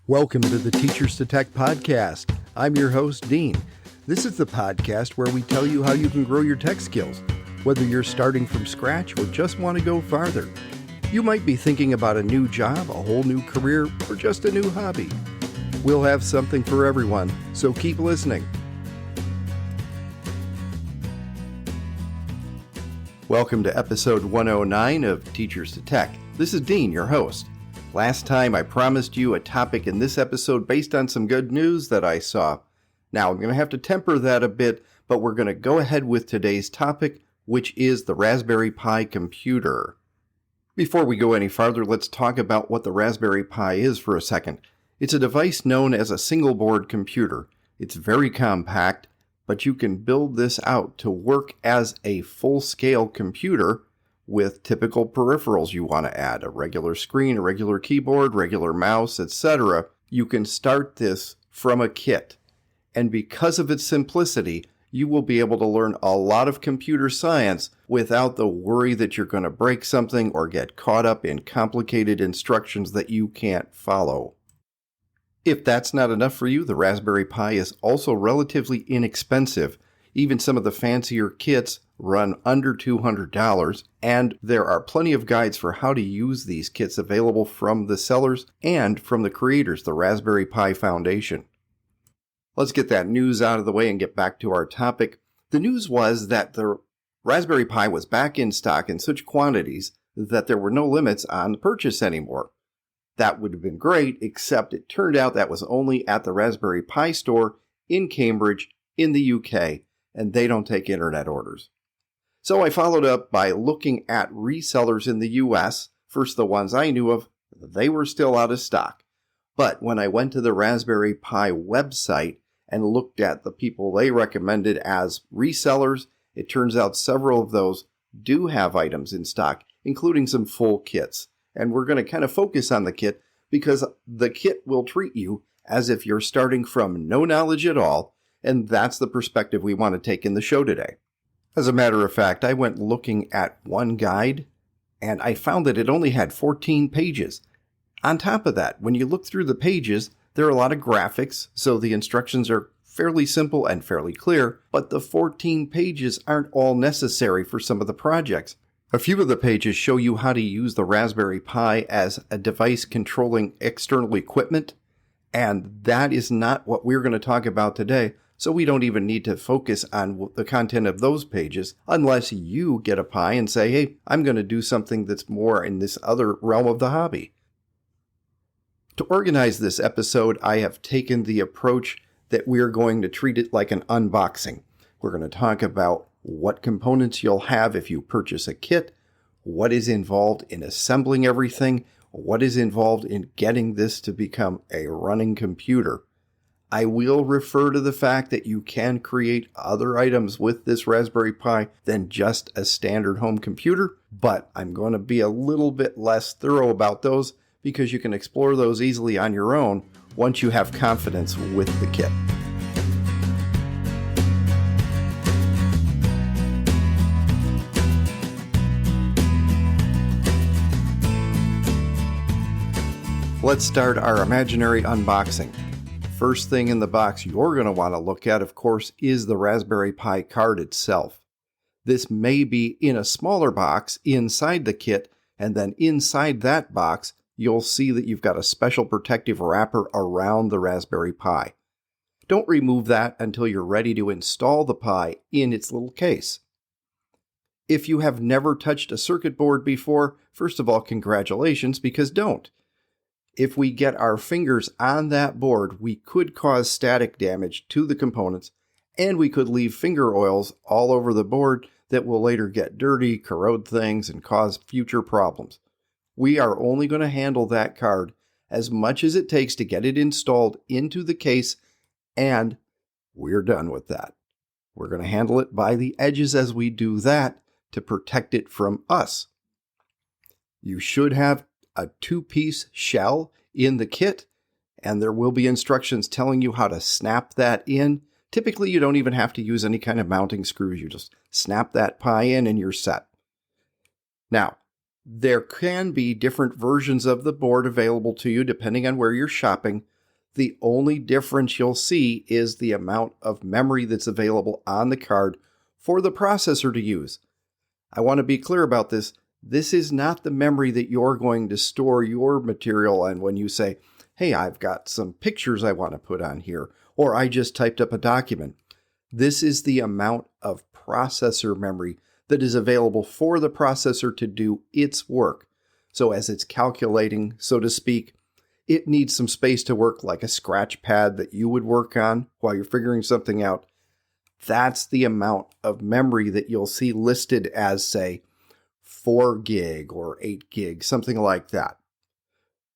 Welcome to the Teachers to Tech podcast. I'm your host, Dean. This is the podcast where we tell you how you can grow your tech skills, whether you're starting from scratch or just want to go farther. You might be thinking about a new job, a whole new career, or just a new hobby. We'll have something for everyone, so keep listening. Welcome to episode 109 of Teachers to Tech. This is Dean, your host. Last time I promised you a topic in this episode based on some good news that I saw. Now I'm going to have to temper that a bit, but we're going to go ahead with today's topic, which is the Raspberry Pi computer. Before we go any farther, let's talk about what the Raspberry Pi is for a second. It's a device known as a single board computer. It's very compact, but you can build this out to work as a full-scale computer with typical peripherals you want to add, a regular screen, a regular keyboard, regular mouse, etc. You can start this from a kit. And because of its simplicity, you will be able to learn a lot of computer science without the worry that you're going to break something or get caught up in complicated instructions that you can't follow. If that's not enough for you, the Raspberry Pi is also relatively inexpensive. Even some of the fancier kits run under $200, and there are plenty of guides for how to use these kits available from the sellers and from the creators, the Raspberry Pi Foundation. Let's get that news out of the way and get back to our topic. The news was that the Raspberry Pi was back in stock in such quantities that there were no limits on the purchase anymore. That would have been great, except it turned out that was only at the Raspberry Pi store in Cambridge in the UK, and they don't take internet orders. So I followed up by looking at resellers in the US. First, the ones I knew of, they were still out of stock. But when I went to the Raspberry Pi website and looked at the people they recommended as resellers, it turns out several of those do have items in stock, including some full kits. And we're going to kind of focus on the kit because the kit will treat you as if you're starting from no knowledge at all, and that's the perspective we want to take in the show today. As a matter of fact, I went looking at one guide, and I found that it only had 14 pages. On top of that, when you look through the pages, there are a lot of graphics, so the instructions are fairly simple and fairly clear, but the 14 pages aren't all necessary for some of the projects. A few of the pages show you how to use the Raspberry Pi as a device controlling external equipment, and that is not what we're going to talk about today. So we don't even need to focus on the content of those pages unless you get a Pi and say, hey, I'm going to do something that's more in this other realm of the hobby. To organize this episode, I have taken the approach that we're going to treat it like an unboxing. We're going to talk about what components you'll have if you purchase a kit, what is involved in assembling everything, what is involved in getting this to become a running computer. I will refer to the fact that you can create other items with this Raspberry Pi than just a standard home computer, but I'm going to be a little bit less thorough about those because you can explore those easily on your own once you have confidence with the kit. Let's start our imaginary unboxing. First thing in the box you're going to want to look at, of course, is the Raspberry Pi card itself. This may be in a smaller box inside the kit, and then inside that box, you'll see that you've got a special protective wrapper around the Raspberry Pi. Don't remove that until you're ready to install the Pi in its little case. If you have never touched a circuit board before, first of all, congratulations, because don't. If we get our fingers on that board, we could cause static damage to the components, and we could leave finger oils all over the board that will later get dirty, corrode things, and cause future problems. We are only going to handle that card as much as it takes to get it installed into the case, and we're done with that. We're going to handle it by the edges as we do that to protect it from us. You should have a 2-piece shell in the kit, and there will be instructions telling you how to snap that in. Typically, you don't even have to use any kind of mounting screws. You just snap that Pi in and you're set. Now, there can be different versions of the board available to you depending on where you're shopping, The only difference you'll see is the amount of memory that's available on the card for the processor to use. I want to be clear about this. This is not the memory that you're going to store your material on when you say, hey, I've got some pictures I want to put on here, or I just typed up a document. This is the amount of processor memory that is available for the processor to do its work. So as it's calculating, so to speak, it needs some space to work like a scratch pad that you would work on while you're figuring something out. That's the amount of memory that you'll see listed as, say, 4 gig or 8 gig, something like that.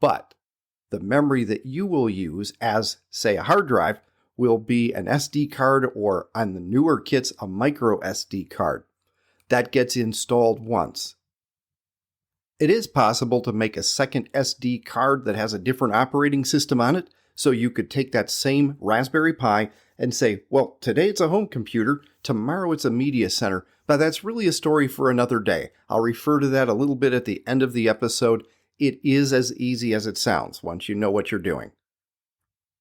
But the memory that you will use as, say, a hard drive will be an SD card, or on the newer kits, a micro SD card. That gets installed once. It is possible to make a second SD card that has a different operating system on it, so you could take that same Raspberry Pi and say, well, today it's a home computer, tomorrow it's a media center, but that's really a story for another day. I'll refer to that a little bit at the end of the episode. It is as easy as it sounds once you know what you're doing.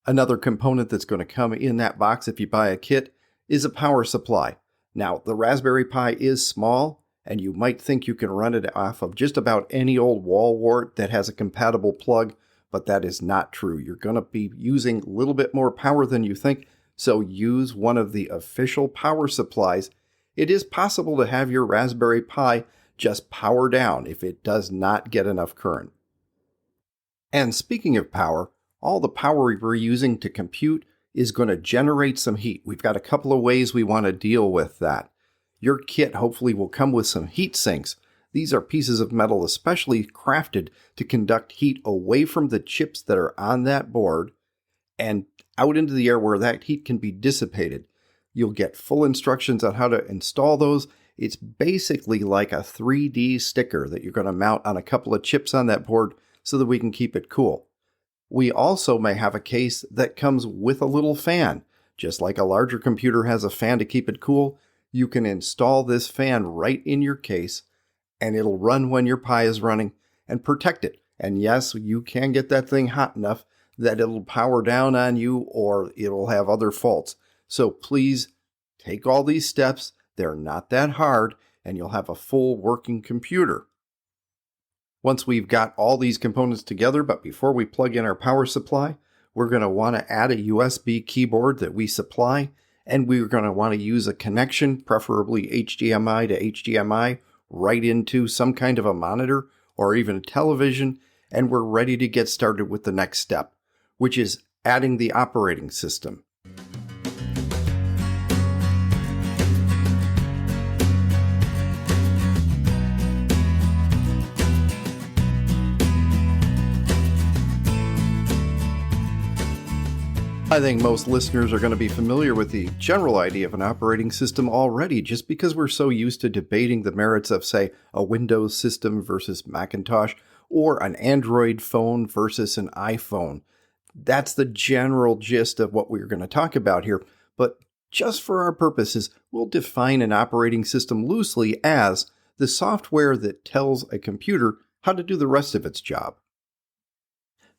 Another component that's going to come in that box if you buy a kit is a power supply. Now, the Raspberry Pi is small, and you might think you can run it off of just about any old wall wart that has a compatible plug, but that is not true. You're going to be using a little bit more power than you think, so use one of the official power supplies. It is possible to have your Raspberry Pi just power down if it does not get enough current. And speaking of power, all the power we're using to compute is going to generate some heat. We've got a couple of ways we want to deal with that. Your kit hopefully will come with some heat sinks. These are pieces of metal especially crafted to conduct heat away from the chips that are on that board and out into the air where that heat can be dissipated. You'll get full instructions on how to install those. It's basically like a 3D sticker that you're going to mount on a couple of chips on that board so that we can keep it cool. We also may have a case that comes with a little fan. Just like a larger computer has a fan to keep it cool, you can install this fan right in your case, and it'll run when your Pi is running and protect it. And yes, you can get that thing hot enough that it'll power down on you or it'll have other faults. So please take all these steps. They're not that hard, and you'll have a full working computer. Once we've got all these components together, but before we plug in our power supply, we're going to want to add a USB keyboard that we supply, and we're going to want to use a connection, preferably HDMI to HDMI, right into some kind of a monitor or even a television, and we're ready to get started with the next step, which is adding the operating system. I think most listeners are going to be familiar with the general idea of an operating system already, just because we're so used to debating the merits of, say, a Windows system versus Macintosh, or an Android phone versus an iPhone. That's the general gist of what we're going to talk about here, but just for our purposes, we'll define an operating system loosely as the software that tells a computer how to do the rest of its job.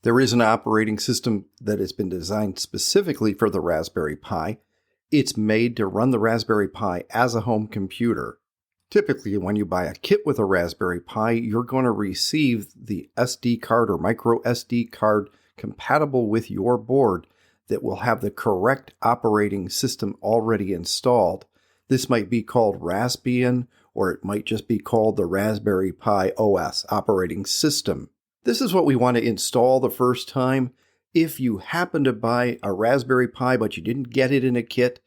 There is an operating system that has been designed specifically for the Raspberry Pi. It's made to run the Raspberry Pi as a home computer. Typically, when you buy a kit with a Raspberry Pi, you're going to receive the SD card or micro SD card compatible with your board that will have the correct operating system already installed. This might be called Raspbian, or it might just be called the Raspberry Pi OS operating system. This is what we want to install the first time. If you happen to buy a Raspberry Pi but you didn't get it in a kit,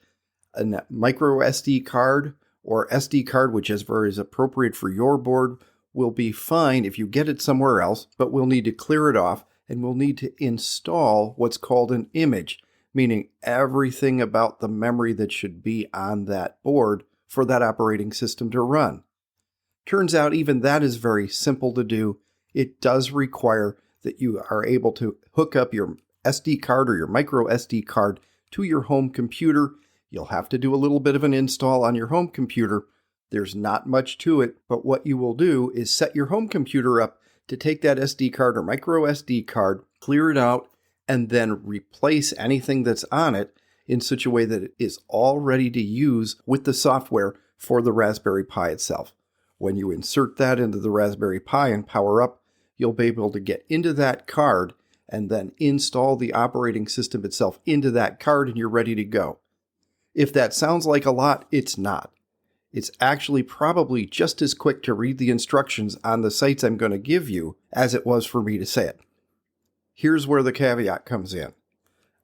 a micro SD card or SD card, whichever is appropriate for your board, will be fine if you get it somewhere else, but we'll need to clear it off and we'll need to install what's called an image, meaning everything about the memory that should be on that board for that operating system to run. Turns out even that is very simple to do. It does require that you are able to hook up your SD card or your micro SD card to your home computer. You'll have to do a little bit of an install on your home computer. There's not much to it, but what you will do is set your home computer up to take that SD card or micro SD card, clear it out, and then replace anything that's on it in such a way that it is all ready to use with the software for the Raspberry Pi itself. When you insert that into the Raspberry Pi and power up, you'll be able to get into that card and then install the operating system itself into that card, and you're ready to go. If that sounds like a lot, it's not. It's actually probably just as quick to read the instructions on the sites I'm going to give you as it was for me to say it. Here's where the caveat comes in.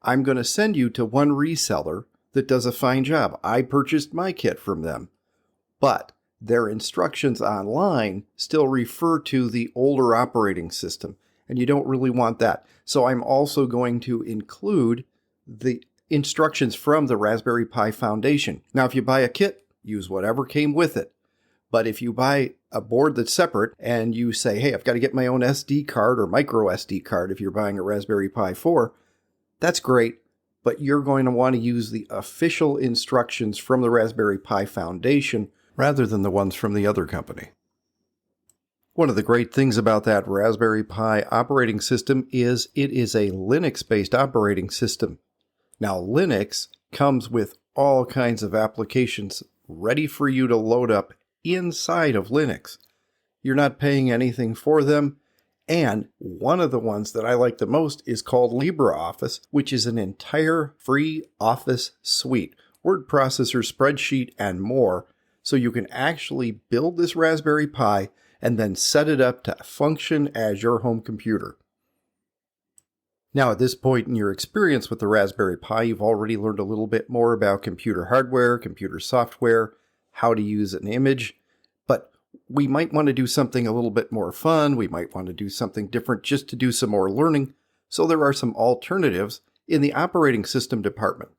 I'm going to send you to one reseller that does a fine job. I purchased my kit from them, but their instructions online still refer to the older operating system, and you don't really want that. So I'm also going to include the instructions from the Raspberry Pi Foundation. Now, if you buy a kit, use whatever came with it. But if you buy a board that's separate and you say, hey, I've got to get my own SD card or micro SD card if you're buying a Raspberry Pi 4, that's great, but you're going to want to use the official instructions from the Raspberry Pi Foundation rather than the ones from the other company. One of the great things about that Raspberry Pi operating system is it is a Linux-based operating system. Now, Linux comes with all kinds of applications ready for you to load up inside of Linux. You're not paying anything for them. And one of the ones that I like the most is called LibreOffice, which is an entire free Office suite, word processor, spreadsheet, and more. So you can actually build this Raspberry Pi and then set it up to function as your home computer. Now, at this point in your experience with the Raspberry Pi, you've already learned a little bit more about computer hardware, computer software, how to use an image, but we might want to do something a little bit more fun. We might want to do something different just to do some more learning. So there are some alternatives in the operating system department.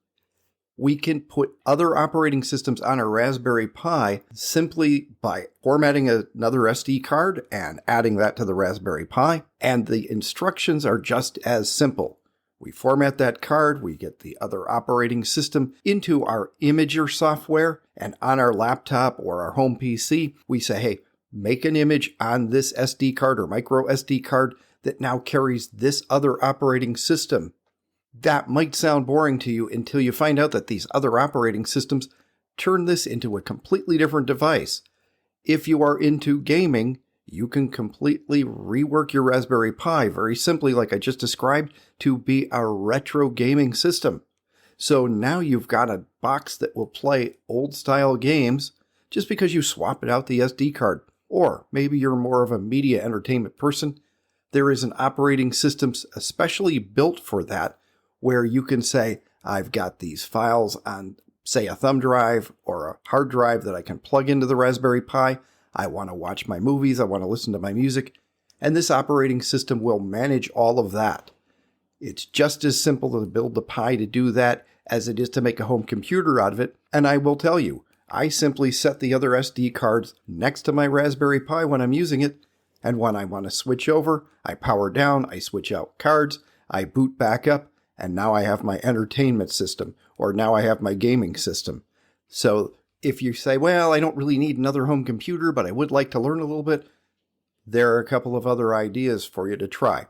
We can put other operating systems on a Raspberry Pi simply by formatting another SD card and adding that to the Raspberry Pi. And the instructions are just as simple. We format that card, we get the other operating system into our Imager software, and on our laptop or our home PC, we say, hey, make an image on this SD card or micro SD card that now carries this other operating system. That might sound boring to you until you find out that these other operating systems turn this into a completely different device. If you are into gaming, you can completely rework your Raspberry Pi very simply, like I just described, to be a retro gaming system. So now you've got a box that will play old-style games just because you swap it out the SD card. Or maybe you're more of a media entertainment person. There is an operating system especially built for that, where you can say, I've got these files on, say, a thumb drive or a hard drive that I can plug into the Raspberry Pi. I want to watch my movies. I want to listen to my music. And this operating system will manage all of that. It's just as simple to build the Pi to do that as it is to make a home computer out of it. And I will tell you, I simply set the other SD cards next to my Raspberry Pi when I'm using it. And when I want to switch over, I power down, I switch out cards, I boot back up, and now I have my entertainment system, or now I have my gaming system. So if you say, well, I don't really need another home computer, but I would like to learn a little bit, there are a couple of other ideas for you to try.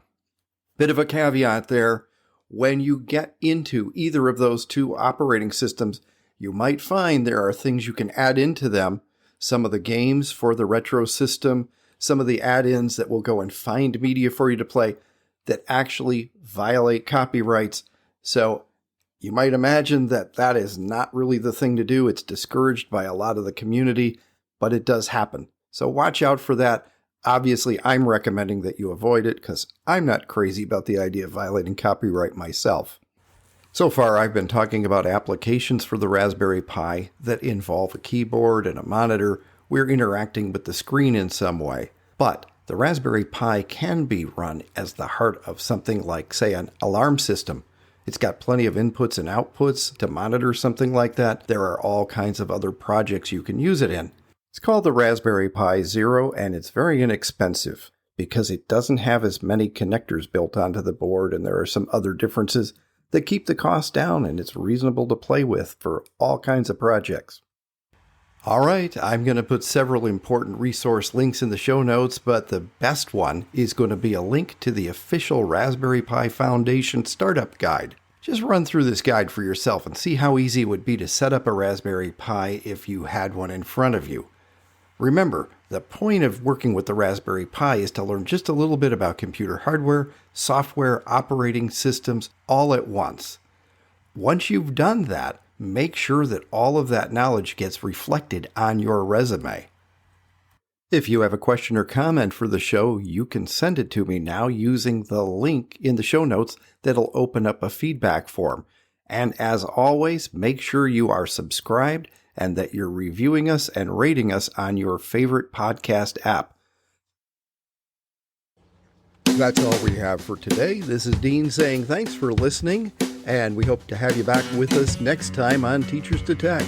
Bit of a caveat there. When you get into either of those two operating systems, you might find there are things you can add into them. Some of the games for the retro system, some of the add-ins that will go and find media for you to play that actually violate copyrights. So you might imagine that that is not really the thing to do. It's discouraged by a lot of the community, but it does happen. So watch out for that. Obviously, I'm recommending that you avoid it because I'm not crazy about the idea of violating copyright myself. So far, I've been talking about applications for the Raspberry Pi that involve a keyboard and a monitor. We're interacting with the screen in some way. But the Raspberry Pi can be run as the heart of something like, say, an alarm system. It's got plenty of inputs and outputs to monitor something like that. There are all kinds of other projects you can use it in. It's called the Raspberry Pi Zero, and it's very inexpensive because it doesn't have as many connectors built onto the board, and there are some other differences that keep the cost down, and it's reasonable to play with for all kinds of projects. All right, I'm going to put several important resource links in the show notes, but the best one is going to be a link to the official Raspberry Pi Foundation Startup Guide. Just run through this guide for yourself and see how easy it would be to set up a Raspberry Pi if you had one in front of you. Remember, the point of working with the Raspberry Pi is to learn just a little bit about computer hardware, software, operating systems, all at once. Once you've done that, make sure that all of that knowledge gets reflected on your resume. If you have a question or comment for the show, you can send it to me now using the link in the show notes that'll open up a feedback form. And as always, make sure you are subscribed and that you're reviewing us and rating us on your favorite podcast app. That's all we have for today. This is Dean saying thanks for listening, and we hope to have you back with us next time on Teachers to Tech.